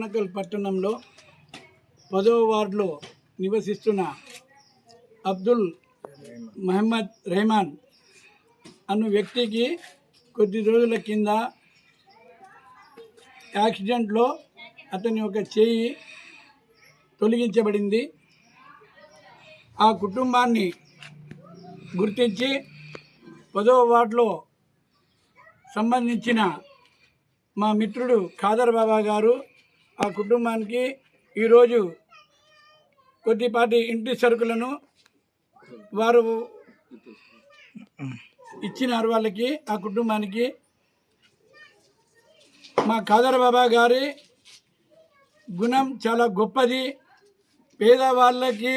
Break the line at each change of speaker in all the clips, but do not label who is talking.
డోర్నకల్ పట్టణంలో 10వ వార్డులో నివసిస్తున్న అబ్దుల్ మహమ్మద్ రెహమాన్ అను వ్యక్తికి కొద్ది రోజుల కింద యాక్సిడెంట్లో అతని ఒక చేయి తొలగించబడింది. ఆ కుటుంబాన్ని గుర్తించి 10వ వార్డులో సంబంధించిన మా మిత్రుడు ఖాదర్ బాబా గారు ఆ కుటుంబానికి ఈరోజు కొద్దిపాటి ఇంటి సరుకులను వారు ఇచ్చినారు. వాళ్ళకి ఆ కుటుంబానికి మా ఖాదర్ బాబా గారి గుణం చాలా గొప్పది. పేదవాళ్ళకి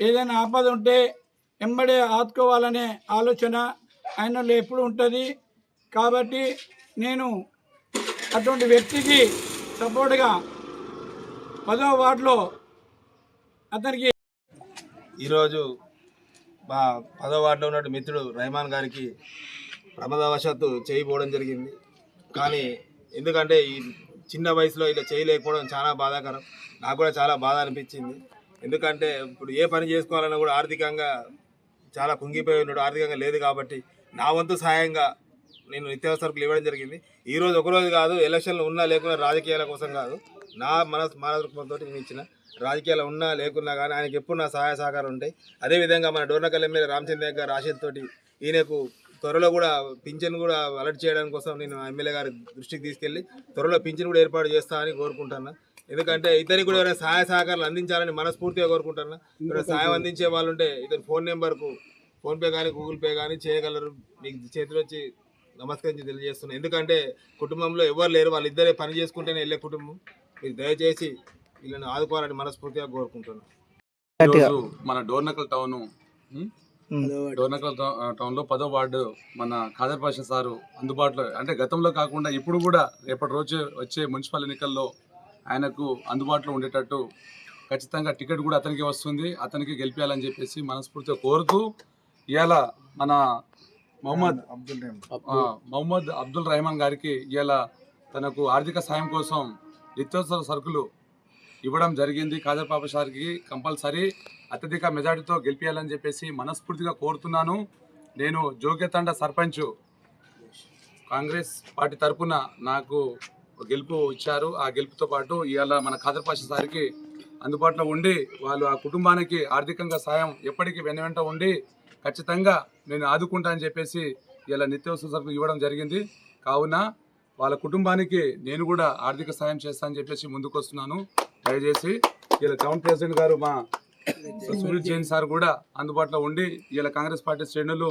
ఏదైనా ఆపద ఉంటే ఎంబడే ఆదుకోవాలనే ఆలోచన ఆయనలో ఎప్పుడు ఉంటుంది. కాబట్టి నేను అటువంటి వ్యక్తికి సపోర్ట్గా 10వ వార్డులో అతనికి
ఈరోజు మా 10వ వార్డులో ఉన్న మిత్రుడు రెహమాన్ గారికి ప్రమాదవశాత్తు చేయకపోవడం జరిగింది. కానీ ఎందుకంటే ఈ చిన్న వయసులో ఇలా చేయలేకపోవడం చాలా బాధాకరం. నాకు కూడా చాలా బాధ అనిపించింది. ఎందుకంటే ఇప్పుడు ఏ పని చేసుకోవాలన్నా కూడా ఆర్థికంగా చాలా కుంగిపోయి ఉన్నాడు. ఆర్థికంగా లేదు కాబట్టి నా వంతు సహాయంగా నేను నిత్యావసరకులు ఇవ్వడం జరిగింది. ఈరోజు ఒకరోజు కాదు, ఎలక్షన్లు ఉన్నా లేకున్నా రాజకీయాల కోసం కాదు, నా మనస్మరణతో నేను ఇచ్చిన. రాజకీయాలు ఉన్నా లేకున్నా కానీ ఆయనకి ఎప్పుడు నా సహాయ సహకారం ఉంటాయి. అదేవిధంగా మన డోర్నకల్ ఎమ్మెల్యే రామచంద్ర గారు ఆశీర్తోటి ఈయనకు త్వరలో కూడా పింఛన్ కూడా అలర్ట్ చేయడం కోసం నేను ఎమ్మెల్యే గారి దృష్టికి తీసుకెళ్ళి త్వరలో పింఛన్ కూడా ఏర్పాటు చేస్తానని కోరుకుంటున్నాను. ఎందుకంటే ఇతనికి కూడా ఎవరైనా సహాయ సహకారాలు అందించాలని మనస్ఫూర్తిగా కోరుకుంటున్నా. ఇక్కడ సహాయం అందించే వాళ్ళు ఉంటే ఇతని ఫోన్ నెంబర్కు ఫోన్పే కానీ గూగుల్ పే కానీ చేయగలరు. మీకు చేతిలో వచ్చి నమస్కరించి తెలియజేస్తున్నాను. ఎందుకంటే కుటుంబంలో ఎవరు లేరు, వాళ్ళిద్దరే పని చేసుకుంటేనే వెళ్ళే కుటుంబం. మీరు దయచేసి వీళ్ళని ఆదుకోవాలని మనస్ఫూర్తిగా కోరుకుంటున్నాను.
ఈరోజు మన డోర్నకల్ టౌన్లో 10వ వార్డు మన ఖాదర్ పాషా సారు అందుబాటులో, అంటే గతంలో కాకుండా ఇప్పుడు కూడా రేపటి రోజు వచ్చే మున్సిపల్ ఎన్నికల్లో ఆయనకు అందుబాటులో ఉండేటట్టు ఖచ్చితంగా టికెట్ కూడా అతనికి వస్తుంది. అతనికి గెలిపించాలని చెప్పేసి మనస్ఫూర్తిగా కోరుతూ ఇవాళ మన మహమ్మద్ అబ్దుల్ రెహమాన్ గారికి ఇవాళ తనకు ఆర్థిక సాయం కోసం నిత్యావసర సరుకులు ఇవ్వడం జరిగింది. ఖాదర్ పాషా సార్కి కంపల్సరీ అత్యధిక మెజార్టీతో గెలిపించాలని చెప్పేసి మనస్ఫూర్తిగా కోరుతున్నాను. నేను జోగ్యతండ సర్పంచ్ కాంగ్రెస్ పార్టీ తరఫున నాకు గెలుపు ఇచ్చారు. ఆ గెలుపుతో పాటు ఇవాళ మన ఖాదర్ పాషా సార్కి అందుబాటులో ఉండి వాళ్ళు ఆ కుటుంబానికి ఆర్థికంగా సాయం ఎప్పటికీ వెనువెంట ఉండి ఖచ్చితంగా నేను ఆదుకుంటా అని చెప్పేసి ఇలా నిత్యావసర సరుకులు ఇవ్వడం జరిగింది. కావున వాళ్ళ కుటుంబానికి నేను కూడా ఆర్థిక సాయం చేస్తానని చెప్పేసి ముందుకు వస్తున్నాను. దయచేసి ఇలా టౌన్ ప్రెసిడెంట్ గారు మా సూర్య జైన్ సార్ కూడా అందుబాటులో ఉండి ఇలా కాంగ్రెస్ పార్టీ శ్రేణులు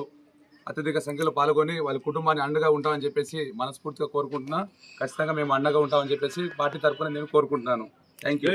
అత్యధిక సంఖ్యలో పాల్గొని వాళ్ళ కుటుంబాన్ని అండగా ఉంటామని చెప్పేసి మనస్ఫూర్తిగా కోరుకుంటున్నా. ఖచ్చితంగా మేము అండగా ఉంటామని చెప్పేసి పార్టీ తరఫున నేను కోరుకుంటున్నాను. Thank you.